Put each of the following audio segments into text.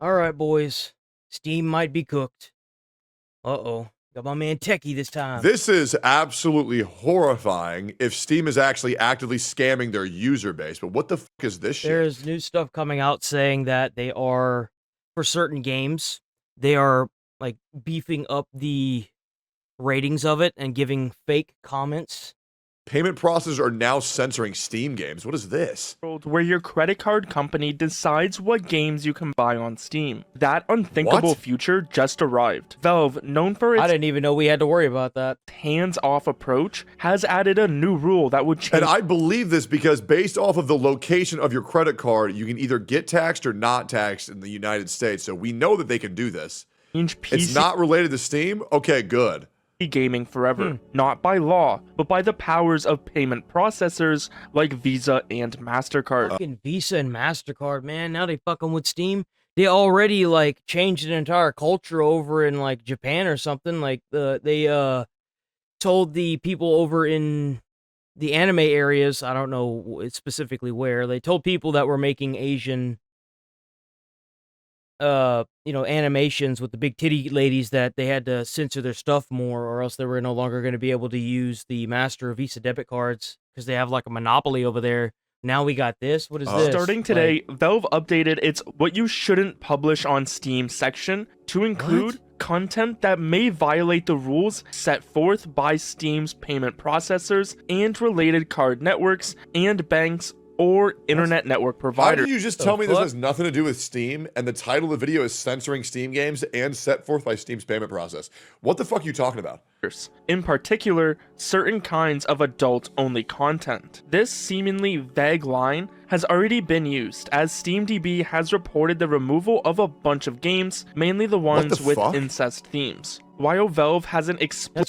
All right, boys. Steam might be cooked. Uh-oh. Got my man Techie this time. This is absolutely horrifying if Steam is actually actively scamming their user base. But what the fuck is this shit? There's new stuff coming out saying that they are, for certain games, they are like beefing up the ratings of it and giving fake comments. Payment processors are now censoring Steam games. What is this? Where your credit card company decides what games you can buy on Steam. That unthinkable future just arrived. Valve, known for its I didn't even know we had to worry about that. hands-off approach, has added a new rule that would change. And I believe this because based off of the location of your credit card, you can either get taxed or not taxed in the United States. So we know that they can do this. It's not related to Steam? Okay, good. Gaming forever, not by law, but by the powers of payment processors like Visa and Mastercard. Fucking Visa and Mastercard, man. Now they fucking with Steam. They already like changed an entire culture over in like Japan or something. Like they told the people over in the anime areas, I don't know specifically where, they told people that were making Asian animations with the big titty ladies that they had to censor their stuff more, or else they were no longer going to be able to use the Master Visa debit cards because they have like a monopoly over there. Now we got this. What is this? Starting today, Valve updated its "What You Shouldn't Publish on Steam" section to include content that may violate the rules set forth by Steam's payment processors and related card networks and banks or internet network providers. Why did you just tell me this has nothing to do with Steam, and the title of the video is censoring Steam games and set forth by Steam's payment process? What the fuck are you talking about? In particular, certain kinds of adult-only content. This seemingly vague line has already been used, as SteamDB has reported the removal of a bunch of games, mainly the ones with incest themes. While Valve hasn't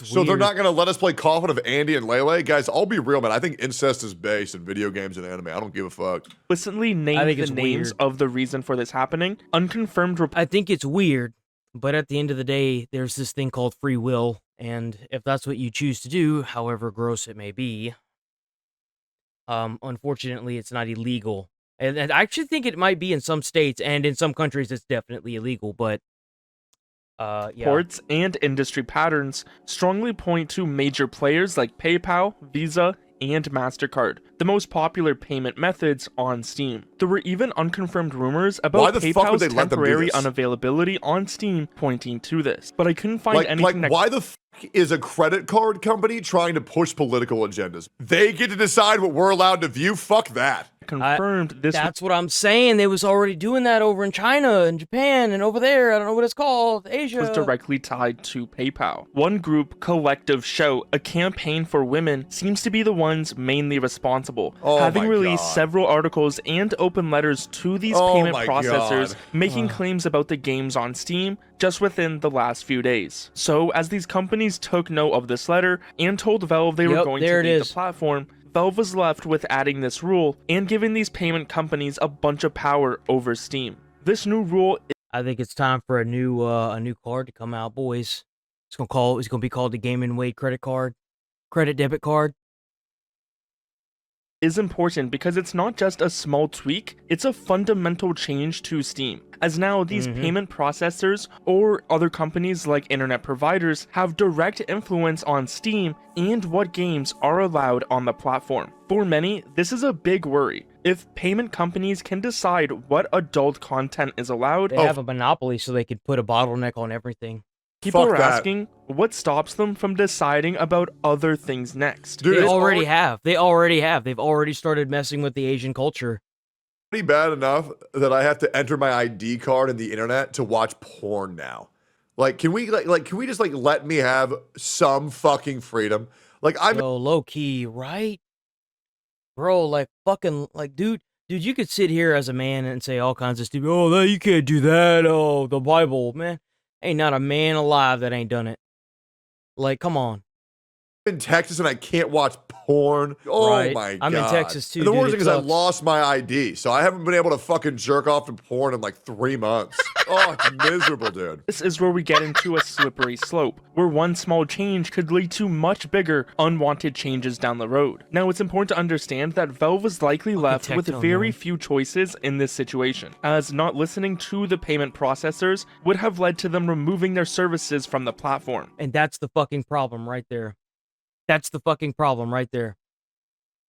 So they're not going to let us play Coffin of Andy and Lele? Guys, I'll be real, man. I think incest is based in video games and anime. I don't give a fuck. explicitly named the names of the reason for this happening. Unconfirmed I think it's weird, but at the end of the day, there's this thing called free will, and if that's what you choose to do, however gross it may be, unfortunately, it's not illegal. And I actually think it might be in some states, and in some countries, it's definitely illegal, but reports and industry patterns strongly point to major players like PayPal, Visa, and Mastercard, the most popular payment methods on Steam. There were even unconfirmed rumors about PayPal's temporary unavailability on Steam pointing to this, but I couldn't find anything why the fuck is a credit card company trying to push political agendas? They get to decide what we're allowed to view? Fuck that. Confirmed this. That's what I'm saying. They was already doing that over in China and Japan and over there. I don't know what it's called. Asia. Was directly tied to PayPal. One group, Collective Show, a campaign for women, seems to be the ones mainly responsible, having released several articles and open letters to these payment processors, making claims about the games on Steam just within the last few days. So, as these companies took note of this letter and told Valve they were going to leave the platform, Valve was left with adding this rule and giving these payment companies a bunch of power over Steam. This new rule, I think it's time for a new card to come out, boys. It's gonna be called the Game and Wade credit debit card. Is important because it's not just a small tweak, it's a fundamental change to Steam, as now these payment processors or other companies like internet providers have direct influence on Steam and what games are allowed on the platform. For many, this is a big worry. If payment companies can decide what adult content is allowed, they have a monopoly, so they could put a bottleneck on everything. People are asking, what stops them from deciding about other things next? Dude, they already have. They've already started messing with the Asian culture. Pretty bad enough that I have to enter my ID card in the internet to watch porn now. Like, can we just let me have some fucking freedom? Like, I'm low key, right? Bro, like fucking dude, you could sit here as a man and say all kinds of stupid, that you can't do that. Oh, the Bible, man. Ain't not a man alive that ain't done it. Like, come on. I'm in Texas and I can't watch porn. Oh my god. I'm in Texas too. And the worst thing is I lost my ID, so I haven't been able to fucking jerk off to porn in like 3 months. Oh, it's miserable, dude. This is where we get into a slippery slope, where one small change could lead to much bigger, unwanted changes down the road. Now, it's important to understand that Valve was likely left with very few choices in this situation, as not listening to the payment processors would have led to them removing their services from the platform. And that's the fucking problem right there. That's the fucking problem right there.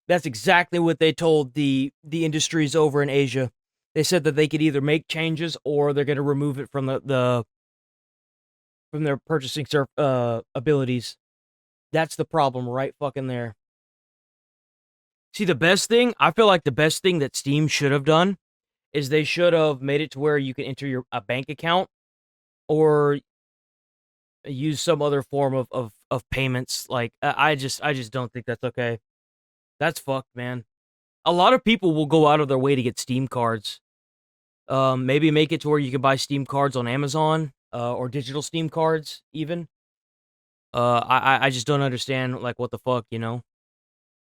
That's exactly what they told the industries over in Asia. They said that they could either make changes or they're going to remove it from from their purchasing abilities. That's the problem right fucking there. See, I feel like the best thing that Steam should have done is they should have made it to where you can enter a bank account or use some other form of payments. Like, I just don't think that's okay. That's fucked, man. A lot of people will go out of their way to get Steam cards. Maybe make it to where you can buy Steam cards on Amazon, or digital Steam cards, even. I just don't understand, like, what the fuck, you know?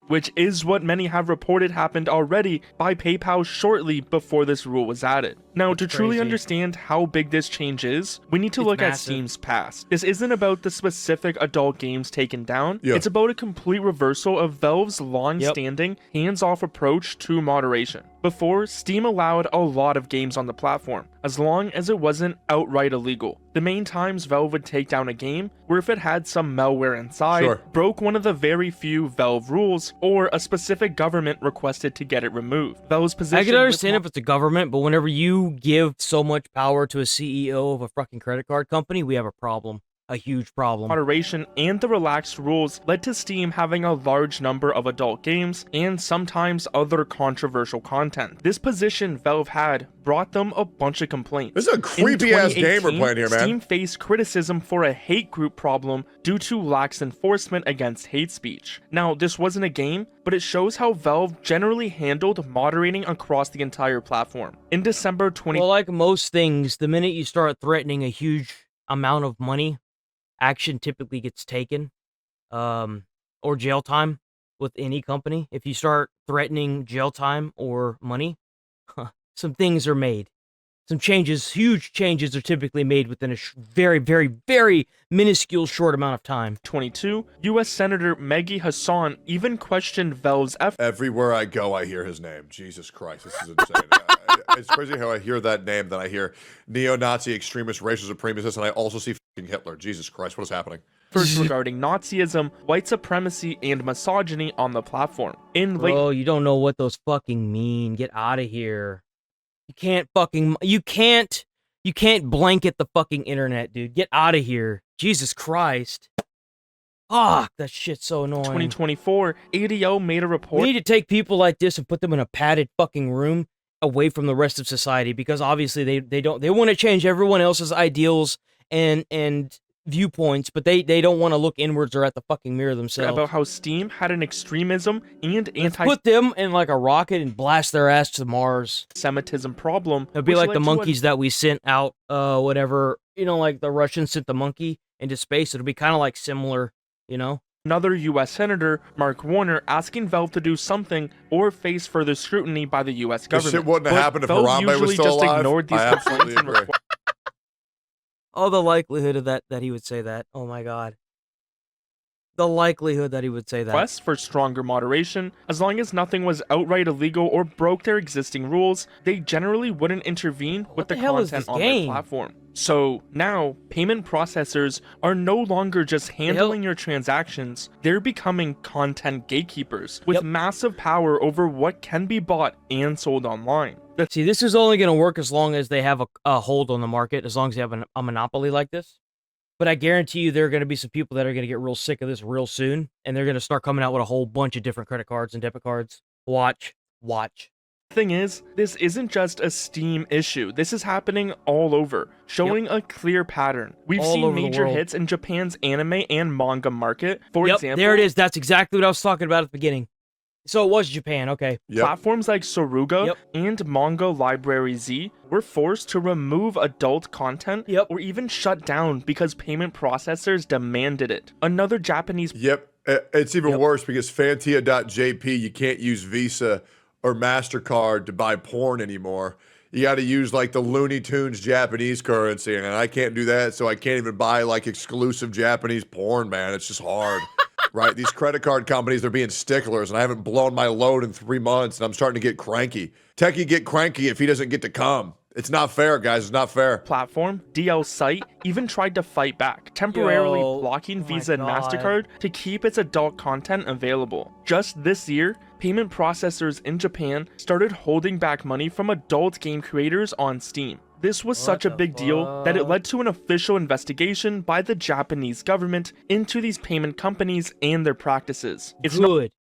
Which is what many have reported happened already by PayPal shortly before this rule was added. Now, to truly understand how big this change is, we need to look at Steam's past. This isn't about the specific adult games taken down, it's about a complete reversal of Valve's long-standing, hands-off approach to moderation. Before, Steam allowed a lot of games on the platform, as long as it wasn't outright illegal. The main times Valve would take down a game were if it had some malware inside, broke one of the very few Valve rules, or a specific government requested to get it removed. Valve's position... I can understand if it's a government, but whenever you give so much power to a CEO of a fucking credit card company, we have a problem. A huge problem. Moderation and the relaxed rules led to Steam having a large number of adult games and sometimes other controversial content. This position Valve had brought them a bunch of complaints. This is a creepy ass game we're playing here, man. Steam faced criticism for a hate group problem due to lax enforcement against hate speech. Now, this wasn't a game, but it shows how Valve generally handled moderating across the entire platform. In December 20... Well, like most things, the minute you start threatening a huge amount of money, action typically gets taken, or jail time with any company. If you start threatening jail time or money, some things are made. Some changes, huge changes are typically made within a very, very, very minuscule short amount of time. 22, U.S. Senator Maggie Hassan even questioned Valve's efforts. Everywhere I go, I hear his name. Jesus Christ, this is insane. It's crazy how I hear that name, then I hear neo-Nazi, extremist, racial supremacist, and I also see fucking Hitler. Jesus Christ, what is happening? First regarding Nazism, white supremacy, and misogyny on the platform. Bro, you don't know what those fucking mean. Get out of here. You can't blanket the fucking internet, dude. Get out of here. Jesus Christ. Fuck, that shit's so annoying. 2024, ADO made a report. We need to take people like this and put them in a padded fucking room away from the rest of society, because obviously they want to change everyone else's ideals and viewpoints, but they don't want to look inwards or at the fucking mirror themselves. About how Steam had an extremism and put them in like a rocket and blast their ass to Mars. Semitism problem. It'd be like the monkeys that we sent out, whatever, you know, like the Russians sent the monkey into space. It'll be kind of like similar, you know? Another U.S. Senator, Mark Warner, asking Valve to do something or face further scrutiny by the U.S. government. This shit wouldn't have happened if Harambe was still alive. Ignored these I absolutely agree. Oh, the likelihood of that he would say that. Oh my god. The likelihood that he would say that. Requests for stronger moderation, as long as nothing was outright illegal or broke their existing rules, they generally wouldn't intervene with the content on their platform. So now, payment processors are no longer just handling your transactions, they're becoming content gatekeepers with massive power over what can be bought and sold online. See, this is only going to work as long as they have a hold on the market, as long as they have a monopoly like this. But I guarantee you there are going to be some people that are going to get real sick of this real soon, and they're going to start coming out with a whole bunch of different credit cards and debit cards. Watch. Thing is, this isn't just a Steam issue. This is happening all over, showing a clear pattern. We've seen major hits in Japan's anime and manga market. For example, there it is. That's exactly what I was talking about at the beginning. So it was Japan, okay. Platforms like Soruga and Manga Library Z were forced to remove adult content or even shut down because payment processors demanded it. Another Japanese... It's even worse because Fantia.jp, you can't use Visa or Mastercard to buy porn anymore. you got to use like the Looney Tunes Japanese currency, and I can't do that, so I can't even buy like exclusive Japanese porn, man. It's just hard, right? These credit card companies, they're being sticklers, and I haven't blown my load in 3 months, and I'm starting to get cranky. Techie get cranky if he doesn't get to come. It's not fair, guys. It's not fair. Platform, DL site, even tried to fight back, temporarily blocking Visa and Mastercard to keep its adult content available. Just this year, payment processors in Japan started holding back money from adult game creators on Steam. This was such a big deal that it led to an official investigation by the Japanese government into these payment companies and their practices. It's good.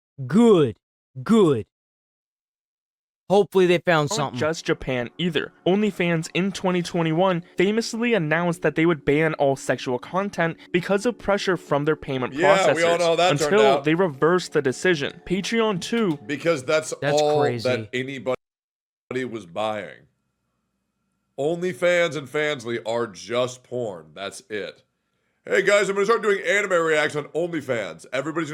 Hopefully they found something. Not just Japan either. OnlyFans in 2021 famously announced that they would ban all sexual content because of pressure from from their processors. We all know that until they reversed the decision. Patreon too. Because that's all crazy that anybody was buying. OnlyFans and Fansly are just porn. That's it. Hey guys, I'm gonna start doing anime reacts on OnlyFans. Everybody's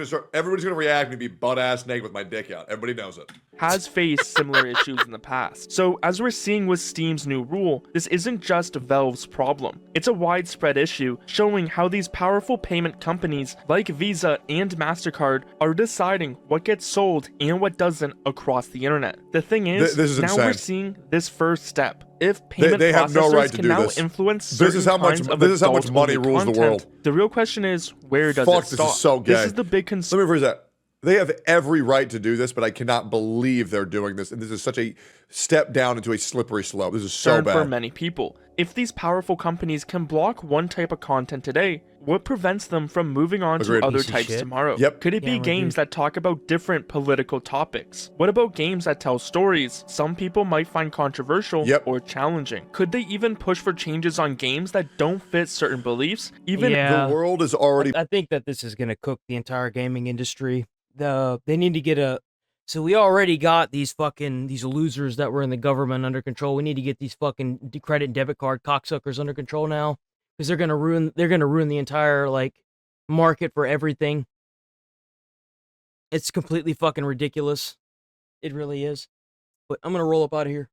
gonna react and be butt-ass naked with my dick out. Everybody knows it. Has faced similar issues in the past. So as we're seeing with Steam's new rule, this isn't just Valve's problem. It's a widespread issue showing how these powerful payment companies like Visa and Mastercard are deciding what gets sold and what doesn't across the internet. The thing is, this is now insane. We're seeing this first step. If payment they have no right to can do now this. Influence certain this is how much money rules content, the world. The real question is, where does Fuck, it stop? this is so gay. This is the big concern. Let me rephrase that. They have every right to do this, but I cannot believe they're doing this. And this is such a step down into a slippery slope. This is so bad. For many people. If these powerful companies can block one type of content today, what prevents them from moving on to other types tomorrow? Yep. Could it be games that talk about different political topics? What about games that tell stories some people might find controversial or challenging? Could they even push for changes on games that don't fit certain beliefs? Even the world is already... I think that this is going to cook the entire gaming industry. They need to get a... So we already got these losers that were in the government under control. We need to get these fucking credit and debit card cocksuckers under control now, because they're gonna ruin the entire market for everything. It's completely fucking ridiculous. It really is. But I'm gonna roll up out of here.